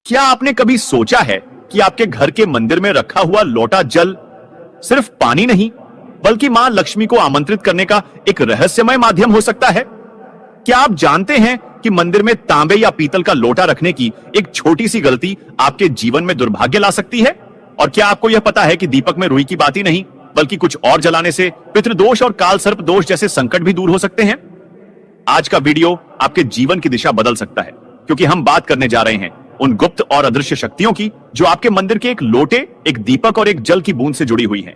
क्या आपने कभी सोचा है कि आपके घर के मंदिर में रखा हुआ लोटा जल सिर्फ पानी नहीं बल्कि मां लक्ष्मी को आमंत्रित करने का एक रहस्यमय माध्यम हो सकता है? क्या आप जानते हैं कि मंदिर में तांबे या पीतल का लोटा रखने की एक छोटी सी गलती आपके जीवन में दुर्भाग्य ला सकती है? और क्या आपको यह पता है कि दीपक में रुई की बात ही नहीं बल्कि कुछ और जलाने से पितृदोष और काल सर्प दोष जैसे संकट भी दूर हो सकते हैं? आज का वीडियो आपके जीवन की दिशा बदल सकता है, क्योंकि हम बात करने जा रहे हैं उन गुप्त और अदृश्य शक्तियों की जो आपके मंदिर के एक लोटे, एक दीपक और एक जल की बूंद से जुड़ी हुई हैं।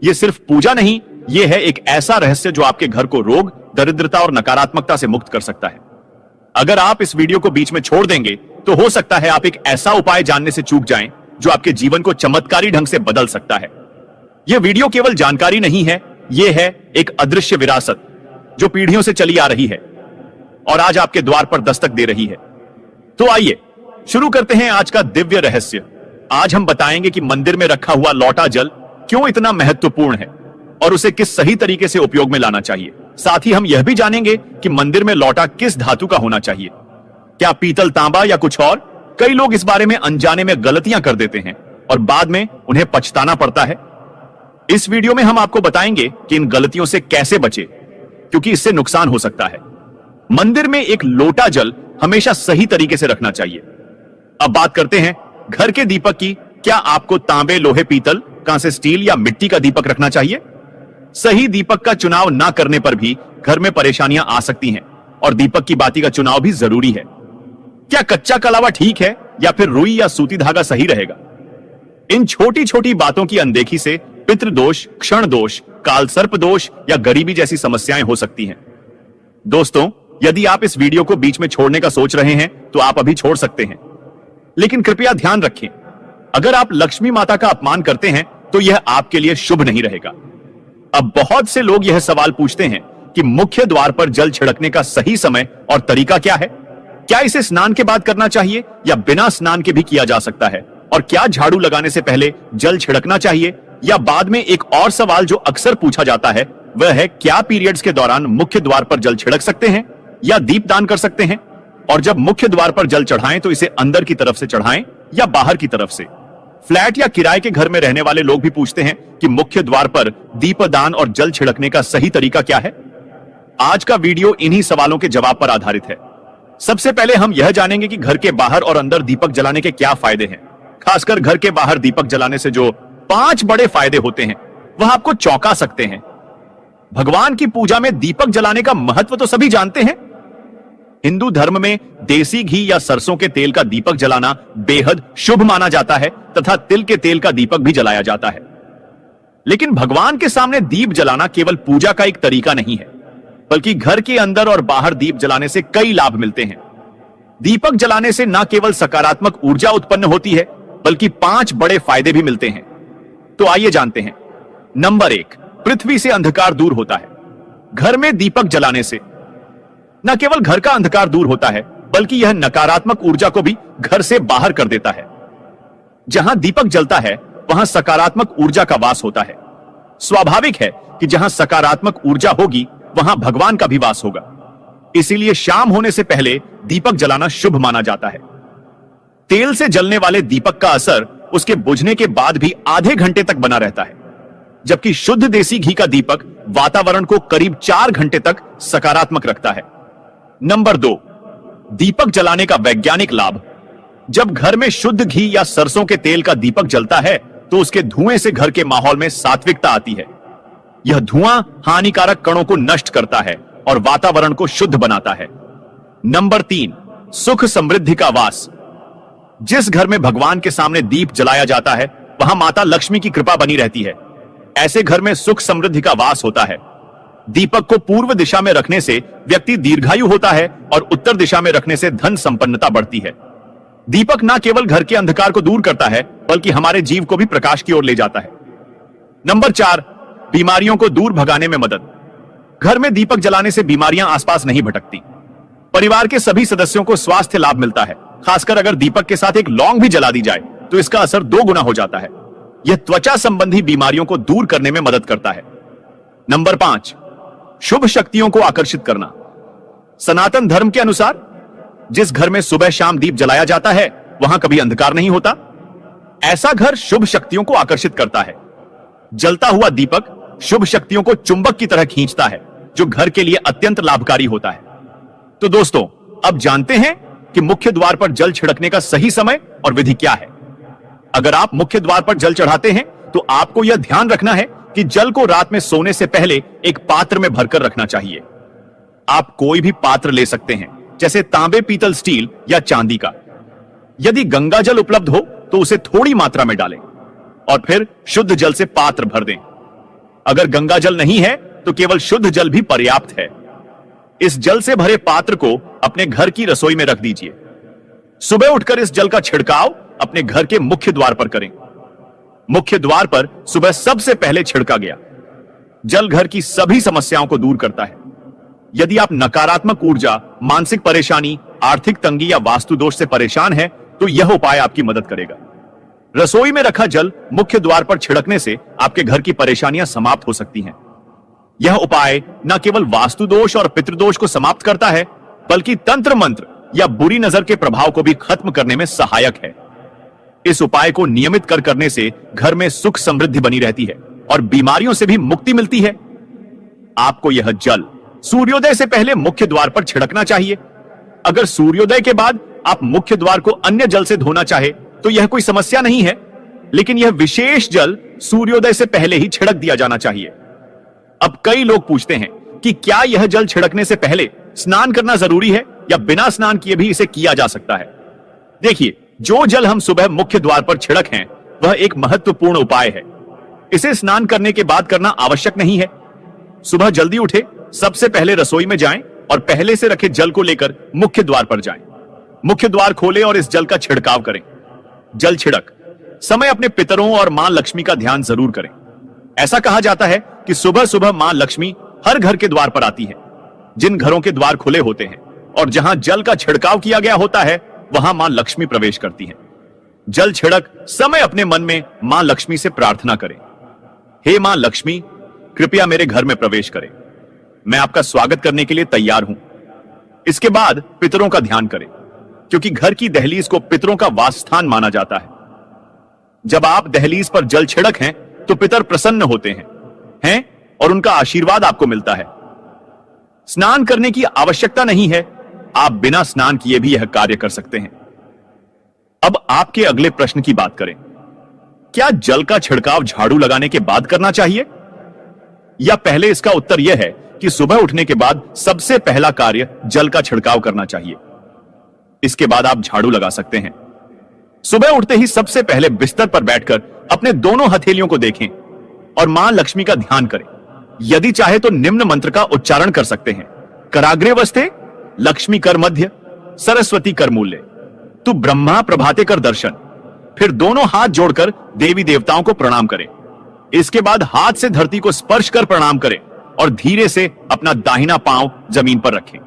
यह सिर्फ पूजा नहीं, यह है एक ऐसा रहस्य जो आपके घर को रोग, दरिद्रता और नकारात्मकता से मुक्त कर सकता है। अगर आप इस वीडियो को बीच में छोड़ देंगे तो हो सकता है आप एक ऐसा उपाय जानने से चूक जाएं जो आपके जीवन को चमत्कारी ढंग से बदल सकता है। यह वीडियो केवल जानकारी नहीं है, यह है एक अदृश्य विरासत जो पीढ़ियों से चली आ रही है और आज आपके द्वार पर दस्तक दे रही है। तो आइए शुरू करते हैं आज का दिव्य रहस्य। आज हम बताएंगे कि मंदिर में रखा हुआ लौटा जल क्यों इतना महत्वपूर्ण है और उसे किस सही तरीके से उपयोग में लाना चाहिए। साथ ही हम यह भी जानेंगे कि मंदिर में लौटा किस धातु का होना चाहिए, क्या पीतल, तांबा या कुछ और। कई लोग इस बारे में अनजाने में गलतियां कर देते हैं और बाद में उन्हें पछताना पड़ता है। इस वीडियो में हम आपको बताएंगे कि इन गलतियों से कैसे बचे, क्योंकि इससे नुकसान हो सकता है। मंदिर में एक लोटा जल हमेशा सही तरीके से रखना चाहिए। अब बात करते हैं घर के दीपक की। क्या आपको तांबे, लोहे, पीतल, कांसे, स्टील या मिट्टी का दीपक रखना चाहिए? सही दीपक का चुनाव ना करने पर भी घर में परेशानियां आ सकती हैं और दीपक की बाती का चुनाव भी जरूरी है। क्या कच्चा कलावा ठीक है या फिर रुई या सूती धागा सही रहेगा? इन छोटी छोटी बातों की अनदेखी से पितृदोष, क्षण दोष, काल सर्प दोष या गरीबी जैसी समस्याएं हो सकती हैं। दोस्तों, यदि आप इस वीडियो को बीच में छोड़ने का सोच रहे हैं तो आप अभी छोड़ सकते हैं, लेकिन कृपया ध्यान रखें, अगर आप लक्ष्मी माता का अपमान करते हैं तो यह आपके लिए शुभ नहीं रहेगा। अब बहुत से लोग यह सवाल पूछते हैं कि मुख्य द्वार पर जल छिड़कने का सही समय और तरीका क्या है? क्या इसे स्नान के बाद करना चाहिए या बिना स्नान के भी किया जा सकता है? और क्या झाड़ू लगाने से पहले जल छिड़कना चाहिए या बाद में? एक और सवाल जो अक्सर पूछा जाता है वह है, क्या पीरियड्स के दौरान मुख्य द्वार पर जल छिड़क सकते हैं या दीपदान कर सकते हैं? और जब मुख्य द्वार पर जल चढ़ाएं तो इसे अंदर की तरफ से चढ़ाएं या बाहर की तरफ से? फ्लैट या किराए के घर में रहने वाले लोग भी पूछते हैं कि मुख्य द्वार पर दीपदान और जल छिड़कने का सही तरीका क्या है। आज का वीडियो इन्हीं सवालों के जवाब पर आधारित है। सबसे पहले हम यह जानेंगे कि घर के बाहर और अंदर दीपक जलाने के क्या फायदे हैं। खासकर घर के बाहर दीपक जलाने से जो 5 बड़े फायदे होते हैं वह आपको चौंका सकते हैं। भगवान की पूजा में दीपक जलाने का महत्व तो सभी जानते हैं। हिंदू धर्म में देसी घी या सरसों के तेल का दीपक जलाना बेहद शुभ माना जाता है तथा तिल के तेल का दीपक भी जलाया जाता है। लेकिन भगवान के सामने दीप जलाना केवल पूजा का एक तरीका नहीं है, बल्कि घर के अंदर और बाहर दीप जलाने से कई लाभ मिलते हैं। दीपक जलाने से न केवल सकारात्मक ऊर्जा उत्पन्न होती है बल्कि 5 बड़े फायदे भी मिलते हैं। तो आइए जानते हैं। नंबर 1, पृथ्वी से अंधकार दूर होता है। घर में दीपक जलाने से न केवल घर का अंधकार दूर होता है बल्कि यह नकारात्मक ऊर्जा को भी घर से बाहर कर देता है। जहां दीपक जलता है वहां सकारात्मक ऊर्जा का वास होता है। स्वाभाविक है कि जहां सकारात्मक ऊर्जा होगी वहां भगवान का भी वास होगा। इसीलिए शाम होने से पहले दीपक जलाना शुभ माना जाता है। तेल से जलने वाले दीपक का असर उसके बुझने के बाद भी आधे घंटे तक बना रहता है, जबकि शुद्ध देसी घी का दीपक वातावरण को करीब 4 घंटे तक सकारात्मक रखता है। नंबर 2, दीपक जलाने का वैज्ञानिक लाभ। जब घर में शुद्ध घी या सरसों के तेल का दीपक जलता है तो उसके धुएं से घर के माहौल में सात्विकता आती है। यह धुआं हानिकारक कणों को नष्ट करता है और वातावरण को शुद्ध बनाता है। नंबर 3, सुख समृद्धि का वास। जिस घर में भगवान के सामने दीप जलाया जाता है वहां माता लक्ष्मी की कृपा बनी रहती है। ऐसे घर में सुख समृद्धि का वास होता है। दीपक को पूर्व दिशा में रखने से व्यक्ति दीर्घायु होता है और उत्तर दिशा में रखने से धन संपन्नता बढ़ती है। दीपक न केवल घर के अंधकार को दूर करता है बल्कि हमारे जीव को भी प्रकाश की ओर ले जाता है। नंबर 4, बीमारियों को दूर भगाने में मदद। घर में दीपक जलाने से बीमारियां आसपास नहीं भटकती। परिवार के सभी सदस्यों को स्वास्थ्य लाभ मिलता है। खासकर अगर दीपक के साथ एक लौंग भी जला दी जाए तो इसका असर 2 गुना हो जाता है। यह त्वचा संबंधी बीमारियों को दूर करने में मदद करता है। नंबर 5, शुभ शक्तियों को आकर्षित करना। सनातन धर्म के अनुसार जिस घर में सुबह शाम दीप जलाया जाता है वहां कभी अंधकार नहीं होता। ऐसा घर शुभ शक्तियों को आकर्षित करता है। जलता हुआ दीपक शुभ शक्तियों को चुंबक की तरह खींचता है, जो घर के लिए अत्यंत लाभकारी होता है। तो दोस्तों, अब जानते हैं कि मुख्य द्वार पर जल छिड़कने का सही समय और विधि क्या है। अगर आप मुख्य द्वार पर जल चढ़ाते हैं तो आपको यह ध्यान रखना है कि जल को रात में सोने से पहले एक पात्र में भरकर रखना चाहिए। आप कोई भी पात्र ले सकते हैं, जैसे तांबे, पीतल, स्टील या चांदी का। यदि गंगा जल उपलब्ध हो तो उसे थोड़ी मात्रा में डालें और फिर शुद्ध जल से पात्र भर दें। अगर गंगा जल नहीं है तो केवल शुद्ध जल भी पर्याप्त है। इस जल से भरे पात्र को अपने घर की रसोई में रख दीजिए। सुबह उठकर इस जल का छिड़काव अपने घर के मुख्य द्वार पर करें। मुख्य द्वार पर सुबह सबसे पहले छिड़का गया जल घर की सभी समस्याओं को दूर करता है। यदि आप नकारात्मक ऊर्जा, मानसिक परेशानी, आर्थिक तंगी या वास्तु दोष से परेशान हैं, तो यह उपाय आपकी मदद करेगा। रसोई में रखा जल मुख्य द्वार पर छिड़कने से आपके घर की परेशानियां समाप्त हो सकती हैं। यह उपाय न केवल वास्तु दोष और पितृदोष को समाप्त करता है, बल्कि तंत्र मंत्र या बुरी नजर के प्रभाव को भी खत्म करने में सहायक है। इस उपाय को नियमित करने से घर में सुख समृद्धि बनी रहती है और बीमारियों से भी मुक्ति मिलती है। आपको यह जल सूर्योदय से पहले मुख्य द्वार पर छिड़कना चाहिए। अगर सूर्योदय के बाद आप मुख्य द्वार को अन्य जल से धोना चाहे तो यह कोई समस्या नहीं है, लेकिन यह विशेष जल सूर्योदय से पहले ही छिड़क दिया जाना चाहिए। अब कई लोग पूछते हैं कि क्या यह जल छिड़कने से पहले स्नान करना जरूरी है या बिना स्नान किए भी इसे किया जा सकता है। देखिए, जो जल हम सुबह मुख्य द्वार पर छिड़क हैं, वह एक महत्वपूर्ण उपाय है। इसे स्नान करने के बाद करना आवश्यक नहीं है। सुबह जल्दी उठे, सबसे पहले रसोई में जाएं और पहले से रखे जल को लेकर मुख्य द्वार पर जाएं। मुख्य द्वार खोलें और इस जल का छिड़काव करें। जल छिड़क समय अपने पितरों और मां लक्ष्मी का ध्यान जरूर करें। ऐसा कहा जाता है कि सुबह सुबह मां लक्ष्मी हर घर के द्वार पर आती है। जिन घरों के द्वार खुले होते हैं और जहां जल का छिड़काव किया गया होता है, वहां मां लक्ष्मी प्रवेश करती हैं। जल छिड़क समय अपने मन में मां लक्ष्मी से प्रार्थना करें, हे मां लक्ष्मी, कृपया मेरे घर में प्रवेश करें। मैं आपका स्वागत करने के लिए तैयार हूं। इसके बाद पितरों का ध्यान करें, क्योंकि घर की दहलीज को पितरों का वासस्थान माना जाता है। जब आप दहलीज पर जल छिड़क हैं तो पितर प्रसन्न होते हैं और उनका आशीर्वाद आपको मिलता है। स्नान करने की आवश्यकता नहीं है, आप बिना स्नान किए भी यह कार्य कर सकते हैं। अब आपके अगले प्रश्न की बात करें। क्या जल का छिड़काव झाड़ू लगाने के बाद करना चाहिए, या पहले? इसका उत्तर यह है कि सुबह उठने के बाद सबसे पहला कार्य जल का छिड़काव करना चाहिए। इसके बाद आप झाड़ू लगा सकते हैं। सुबह उठते ही सबसे पहले बिस्तर पर बैठकर अपने दोनों हथेलियों को देखें और मां लक्ष्मी का ध्यान करें। यदि चाहे तो निम्न मंत्र का उच्चारण कर सकते हैं। कराग्रे वस्ते, लक्ष्मी कर मध्य, सरस्वती कर मूल्य, तू ब्रह्मा प्रभाते कर दर्शन। फिर दोनों हाथ जोड़कर देवी देवताओं को प्रणाम करें। इसके बाद हाथ से धरती को स्पर्श कर प्रणाम करें और धीरे से अपना दाहिना पांव जमीन पर रखें।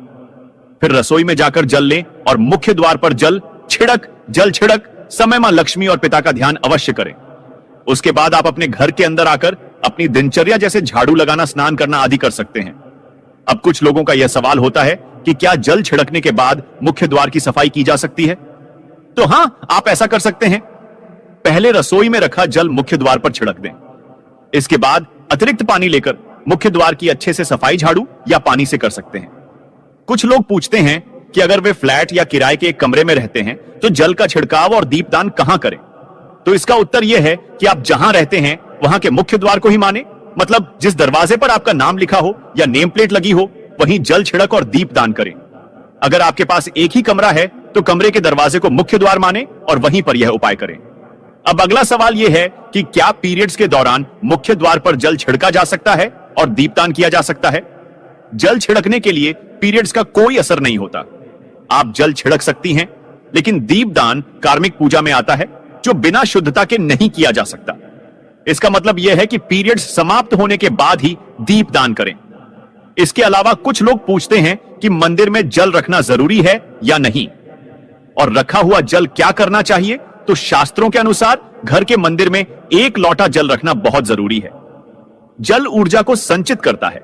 फिर रसोई में जाकर जल लें और मुख्य द्वार पर जल छिड़क समय मां लक्ष्मी और पिता का ध्यान अवश्य करें। उसके बाद आप अपने घर के अंदर आकर अपनी दिनचर्या जैसे झाड़ू लगाना, स्नान करना आदि कर सकते हैं। अब कुछ लोगों का यह सवाल होता है कि क्या जल छिड़कने के बाद मुख्य द्वार की सफाई की जा सकती है? तो हां, आप ऐसा कर सकते हैं। पहले रसोई में रखा जल मुख्य द्वार पर छिड़क दें। इसके बाद अतिरिक्त पानी लेकर मुख्य द्वार की अच्छे से सफाई झाड़ू या पानी से कर सकते हैं। कुछ लोग पूछते हैं कि अगर वे फ्लैट या किराए के एक कमरे में रहते हैं तो जल का छिड़काव और दीपदान कहां करें? तो इसका उत्तर यह है कि आप जहां रहते हैं वहां के मुख्य द्वार को ही माने। मतलब जिस दरवाजे पर आपका नाम लिखा हो या नेम प्लेट लगी हो, वहीं जल छिड़क और दीपदान करें। अगर आपके पास एक ही कमरा है तो कमरे के दरवाजे को मुख्य द्वार माने और वहीं पर यह उपाय करें। अब अगला सवाल यह है कि क्या पीरियड्स के दौरान मुख्य द्वार पर जल छिड़का जा सकता है और दीपदान किया जा सकता है? जल छिड़कने के लिए पीरियड्स का कोई असर नहीं होता। आप जल छिड़क सकती हैं, लेकिन दीपदान कार्मिक पूजा में आता है, जो बिना शुद्धता के नहीं किया जा सकता। इसका मतलब यह है कि पीरियड्स समाप्त होने के बाद ही दीपदान करें। इसके अलावा कुछ लोग पूछते हैं कि मंदिर में जल रखना जरूरी है या नहीं, और रखा हुआ जल क्या करना चाहिए? तो शास्त्रों के अनुसार घर के मंदिर में 1 लोटा जल रखना बहुत जरूरी है। जल ऊर्जा को संचित करता है।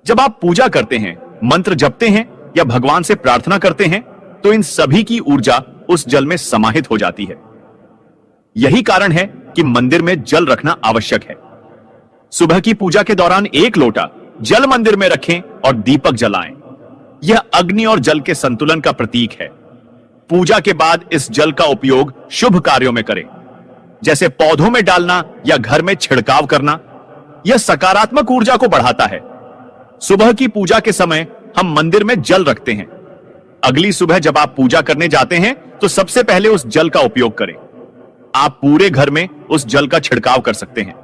जब आप पूजा करते हैं, मंत्र जपते हैं या भगवान से प्रार्थना करते हैं, तो इन सभी की ऊर्जा उस जल में समाहित हो जाती है। यही कारण है कि मंदिर में जल रखना आवश्यक है। सुबह की पूजा के दौरान 1 लोटा जल मंदिर में रखें और दीपक जलाएं। यह अग्नि और जल के संतुलन का प्रतीक है। पूजा के बाद इस जल का उपयोग शुभ कार्यों में करें, जैसे पौधों में डालना या घर में छिड़काव करना। यह सकारात्मक ऊर्जा को बढ़ाता है। सुबह की पूजा के समय हम मंदिर में जल रखते हैं। अगली सुबह जब आप पूजा करने जाते हैं तो सबसे पहले उस जल का उपयोग करें। आप पूरे घर में उस जल का छिड़काव कर सकते हैं।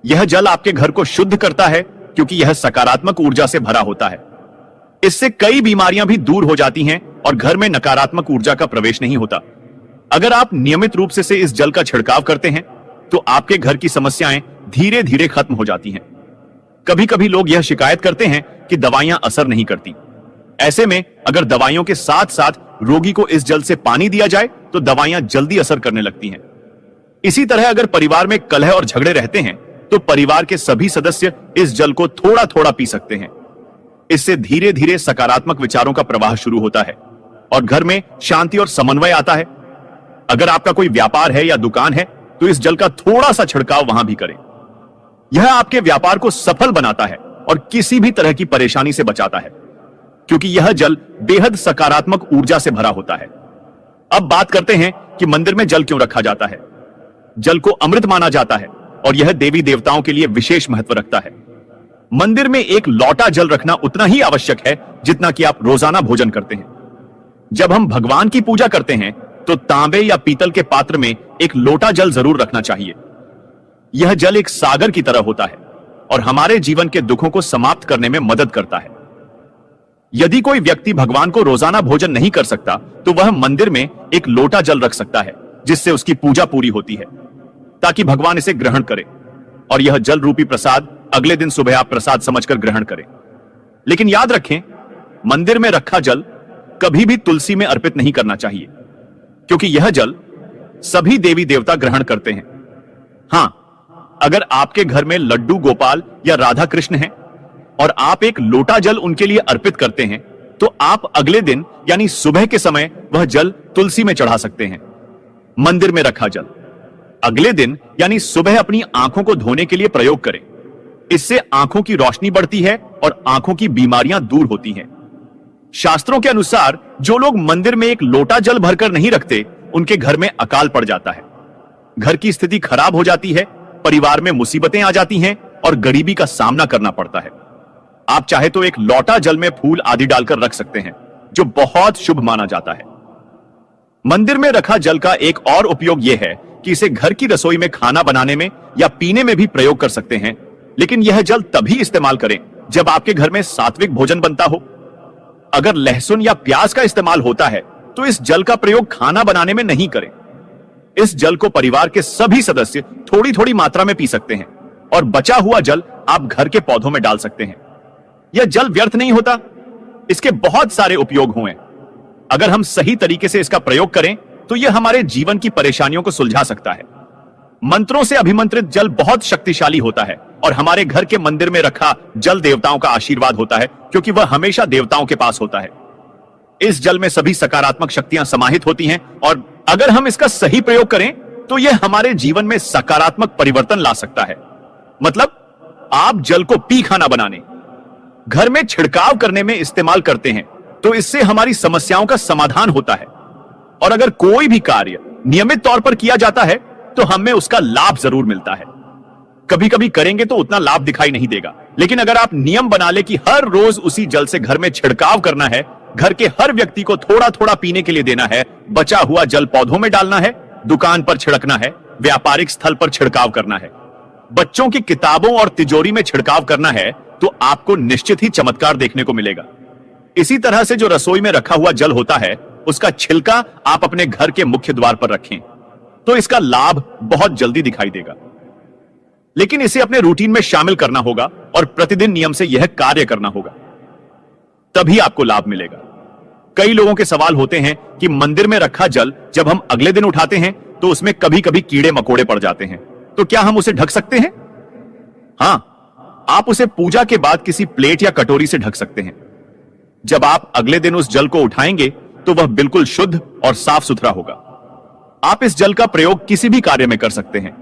यह जल आपके घर को शुद्ध करता है क्योंकि यह सकारात्मक ऊर्जा से भरा होता है। इससे कई बीमारियां भी दूर हो जाती हैं और घर में नकारात्मक ऊर्जा का प्रवेश नहीं होता। अगर आप नियमित रूप से इस जल का छिड़काव करते हैं तो आपके घर की समस्याएं धीरे धीरे खत्म हो जाती हैं। कभी कभी लोग यह शिकायत करते हैं कि दवाइयां असर नहीं करती। ऐसे में अगर दवाइयों के साथ साथ रोगी को इस जल से पानी दिया जाए तो दवाइयां जल्दी असर करने लगती हैं। इसी तरह अगर परिवार में कलह और झगड़े रहते हैं तो परिवार के सभी सदस्य इस जल को थोड़ा थोड़ा पी सकते हैं। इससे धीरे धीरे सकारात्मक विचारों का प्रवाह शुरू होता है और घर में शांति और समन्वय आता है। अगर आपका कोई व्यापार है या दुकान है तो इस जल का थोड़ा सा छिड़काव वहां भी करें। यह आपके व्यापार को सफल बनाता है और किसी भी तरह की परेशानी से बचाता है, क्योंकि यह जल बेहद सकारात्मक ऊर्जा से भरा होता है। अब बात करते हैं कि मंदिर में जल क्यों रखा जाता है। जल को अमृत माना जाता है और यह देवी देवताओं के लिए विशेष महत्व रखता है। मंदिर में 1 लोटा जल रखना उतना ही आवश्यक है जितना कि आप रोजाना भोजन करते हैं। जब हम भगवान की पूजा करते हैं तो तांबे या पीतल के पात्र में 1 लोटा जल जरूर रखना चाहिए। यह जल एक सागर की तरह होता है और हमारे जीवन के दुखों को समाप्त करने में मदद करता है। यदि कोई व्यक्ति भगवान को रोजाना भोजन नहीं कर सकता तो वह मंदिर में 1 लोटा जल रख सकता है, जिससे उसकी पूजा पूरी होती है, ताकि भगवान इसे ग्रहण करें और यह जल रूपी प्रसाद अगले दिन सुबह आप प्रसाद समझकर ग्रहण करें। लेकिन याद रखें, मंदिर में रखा जल कभी भी तुलसी में अर्पित नहीं करना चाहिए, क्योंकि यह जल सभी देवी देवता ग्रहण करते हैं। हां, अगर आपके घर में लड्डू गोपाल या राधा कृष्ण हैं और आप 1 लोटा जल उनके लिए अर्पित करते हैं तो आप अगले दिन यानी सुबह के समय वह जल तुलसी में चढ़ा सकते हैं। मंदिर में रखा जल अगले दिन यानी सुबह अपनी आंखों को धोने के लिए प्रयोग करें। इससे आंखों की रोशनी बढ़ती है और आंखों की बीमारियां दूर होती हैं। शास्त्रों के अनुसार जो लोग मंदिर में 1 लोटा जल भरकर नहीं रखते, उनके घर में अकाल पड़ जाता है, घर की स्थिति खराब हो जाती है, परिवार में मुसीबतें आ जाती हैं और गरीबी का सामना करना पड़ता है। आप चाहे तो 1 लोटा जल में फूल आदि डालकर रख सकते हैं, जो बहुत शुभ माना जाता है। मंदिर में रखा जल का एक और उपयोग यह है कि इसे घर की रसोई में खाना बनाने में या पीने में भी प्रयोग कर सकते हैं, लेकिन यह जल तभी इस्तेमाल करें जब आपके घर में सात्विक भोजन बनता हो। अगर लहसुन या प्याज का इस्तेमाल होता है तो इस जल का प्रयोग खाना बनाने में नहीं करें। इस जल को परिवार के सभी सदस्य थोड़ी थोड़ी मात्रा में पी सकते हैं और बचा हुआ जल आप घर के पौधों में डाल सकते हैं। यह जल व्यर्थ नहीं होता, इसके बहुत सारे उपयोग हुए। अगर हम सही तरीके से इसका प्रयोग करें तो यह हमारे जीवन की परेशानियों को सुलझा सकता है। मंत्रों से अभिमंत्रित जल बहुत शक्तिशाली होता है और हमारे घर के मंदिर में रखा जल देवताओं का आशीर्वाद होता है, क्योंकि वह हमेशा देवताओं के पास होता है। इस जल में सभी सकारात्मक शक्तियां समाहित होती हैं और अगर हम इसका सही प्रयोग करें तो यह हमारे जीवन में सकारात्मक परिवर्तन ला सकता है। मतलब आप जल को पी खाना बनाने, घर में छिड़काव करने में इस्तेमाल करते हैं तो इससे हमारी समस्याओं का समाधान होता है। और अगर कोई भी कार्य नियमित तौर पर किया जाता है तो हमें उसका लाभ जरूर मिलता है। कभी कभी करेंगे तो उतना लाभ दिखाई नहीं देगा, लेकिन अगर आप नियम बना ले कि हर रोज उसी जल से घर में छिड़काव करना है, घर के हर व्यक्ति को थोड़ा थोड़ा पीने के लिए देना है, बचा हुआ जल पौधों में डालना है, दुकान पर छिड़कना है, व्यापारिक स्थल पर छिड़काव करना है, बच्चों की किताबों और तिजोरी में छिड़काव करना है, तो आपको निश्चित ही चमत्कार देखने को मिलेगा। इसी तरह से जो रसोई में रखा हुआ जल होता है, उसका छिलका आप अपने घर के मुख्य द्वार पर रखें तो इसका लाभ बहुत जल्दी दिखाई देगा। लेकिन इसे अपने रूटीन में शामिल करना होगा और प्रतिदिन नियम से यह कार्य करना होगा, तभी आपको लाभ मिलेगा। कई लोगों के सवाल होते हैं कि मंदिर में रखा जल जब हम अगले दिन उठाते हैं तो उसमें कभी कभी कीड़े मकोड़े पड़ जाते हैं, तो क्या हम उसे ढक सकते हैं? हां, आप उसे पूजा के बाद किसी प्लेट या कटोरी से ढक सकते हैं। जब आप अगले दिन उस जल को उठाएंगे तो वह बिल्कुल शुद्ध और साफ सुथरा होगा। आप इस जल का प्रयोग किसी भी कार्य में कर सकते हैं।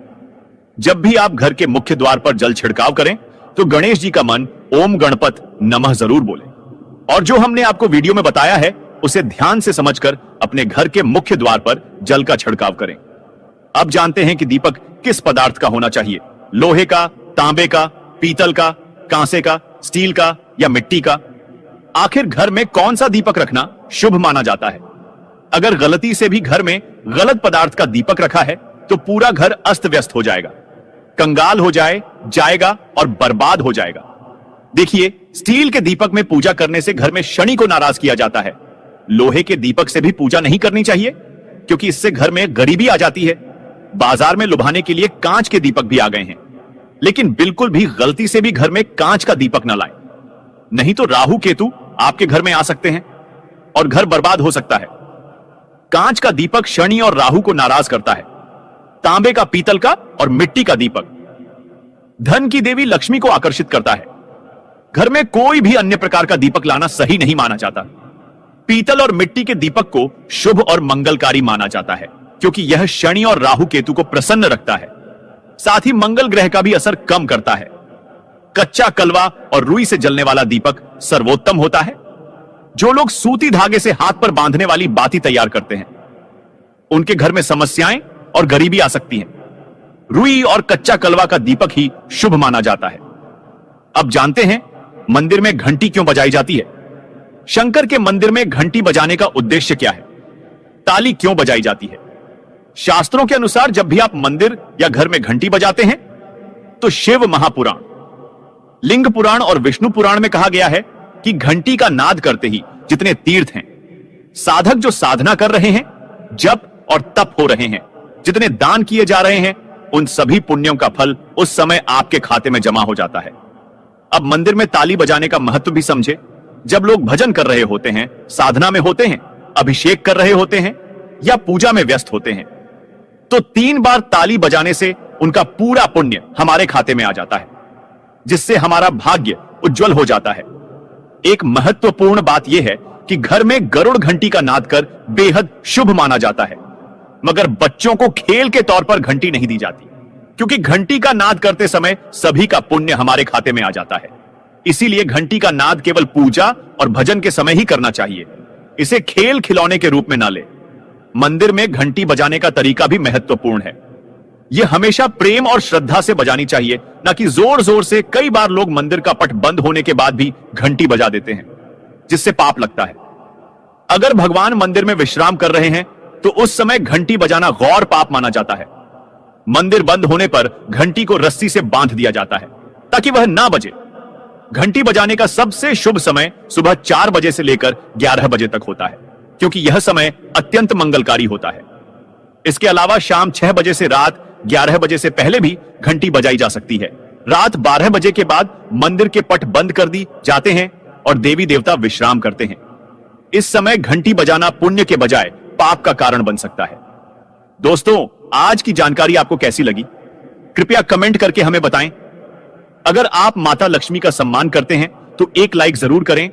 जब भी आप घर के मुख्य द्वार पर जल छिड़काव करें तो गणेश जी का मन ओम गणपत नमः जरूर बोले, और जो हमने आपको वीडियो में बताया है उसे ध्यान से समझकर अपने घर के मुख्य द्वार पर जल का छिड़काव करें। अब जानते हैं कि दीपक किस पदार्थ का होना चाहिए, लोहे का, तांबे का, पीतल का, कांसे का, स्टील का या मिट्टी का। आखिर घर में कौन सा दीपक रखना शुभ माना जाता है? अगर गलती से भी घर में गलत पदार्थ का दीपक रखा है तो पूरा घर अस्त व्यस्त हो जाएगा, कंगाल हो जाएगा और बर्बाद हो जाएगा। देखिए, स्टील के दीपक में पूजा करने से घर में शनि को नाराज किया जाता है। लोहे के दीपक से भी पूजा नहीं करनी चाहिए क्योंकि इससे घर में गरीबी आ जाती है। बाजार में लुभाने के लिए कांच के दीपक भी आ गए हैं, लेकिन बिल्कुल भी गलती से भी घर में कांच का दीपक न लाएं, नहीं तो राहु केतु आपके घर में आ सकते हैं और घर बर्बाद हो सकता है। कांच का दीपक शनि और राहु को नाराज करता है। तांबे का, पीतल का और मिट्टी का दीपक धन की देवी लक्ष्मी को आकर्षित करता है। घर में कोई भी अन्य प्रकार का दीपक लाना सही नहीं माना जाता। पीतल और मिट्टी के दीपक को शुभ और मंगलकारी माना जाता है क्योंकि यह शनि और राहु केतु को प्रसन्न रखता है, साथ ही मंगल ग्रह का भी असर कम करता है। कच्चा कलवा और रुई से जलने वाला दीपक सर्वोत्तम होता है। जो लोग सूती धागे से हाथ पर बांधने वाली बाती तैयार करते हैं उनके घर में समस्याएं और गरीबी आ सकती है। रुई और कच्चा कलवा का दीपक ही शुभ माना जाता है। अब जानते हैं मंदिर में घंटी क्यों बजाई जाती है। शंकर के मंदिर में घंटी बजाने का उद्देश्य क्या है? ताली क्यों बजाई जाती है? शास्त्रों के अनुसार जब भी आप मंदिर या घर में घंटी बजाते हैं तो शिव महापुराण, लिंग पुराण और विष्णु पुराण में कहा गया है कि घंटी का नाद करते ही जितने तीर्थ हैं, साधक जो साधना कर रहे हैं, जप और तप हो रहे हैं, जितने दान किए जा रहे हैं, उन सभी पुण्यों का फल उस समय आपके खाते में जमा हो जाता है। अब मंदिर में ताली बजाने का महत्व भी समझे। जब लोग भजन कर रहे होते हैं, साधना में होते हैं, अभिषेक कर रहे होते हैं या पूजा में व्यस्त होते हैं, तो 3 बार ताली बजाने से उनका पूरा पुण्य हमारे खाते में आ जाता है, जिससे हमारा भाग्य उज्जवल हो जाता है। एक महत्वपूर्ण बात यह है कि घर में गरुड़ घंटी का नाद कर बेहद शुभ माना जाता है, मगर बच्चों को खेल के तौर पर घंटी नहीं दी जाती क्योंकि घंटी का नाद करते समय सभी का पुण्य हमारे खाते में आ जाता है। इसीलिए घंटी का नाद केवल पूजा और भजन के समय ही करना चाहिए, इसे खेल खिलौने के रूप में ना ले। मंदिर में घंटी बजाने का तरीका भी महत्वपूर्ण है। यह हमेशा प्रेम और श्रद्धा से बजानी चाहिए, न कि जोर जोर से। कई बार लोग मंदिर का पट बंद होने के बाद भी घंटी बजा देते हैं, जिससे पाप लगता है। अगर भगवान मंदिर में विश्राम कर रहे हैं तो उस समय घंटी बजाना गौर पाप माना जाता है। मंदिर बंद होने पर घंटी को रस्सी से बांध दिया जाता है ताकि वह ना बजे। घंटी बजाने का सबसे शुभ समय सुबह 4 बजे से लेकर 11 बजे तक होता है क्योंकि यह समय अत्यंत मंगलकारी होता है। इसके अलावा शाम 6 बजे से रात 11 बजे से पहले भी घंटी बजाई जा सकती है। रात 12 बजे के बाद मंदिर के पट बंद कर दी जाते हैं और देवी देवता विश्राम करते हैं। इस समय घंटी बजाना पुण्य के बजाय पाप का कारण बन सकता है। दोस्तों, आज की जानकारी आपको कैसी लगी? कृपया कमेंट करके हमें बताएं। अगर आप माता लक्ष्मी का सम्मान करते हैं तो एक लाइक जरूर करें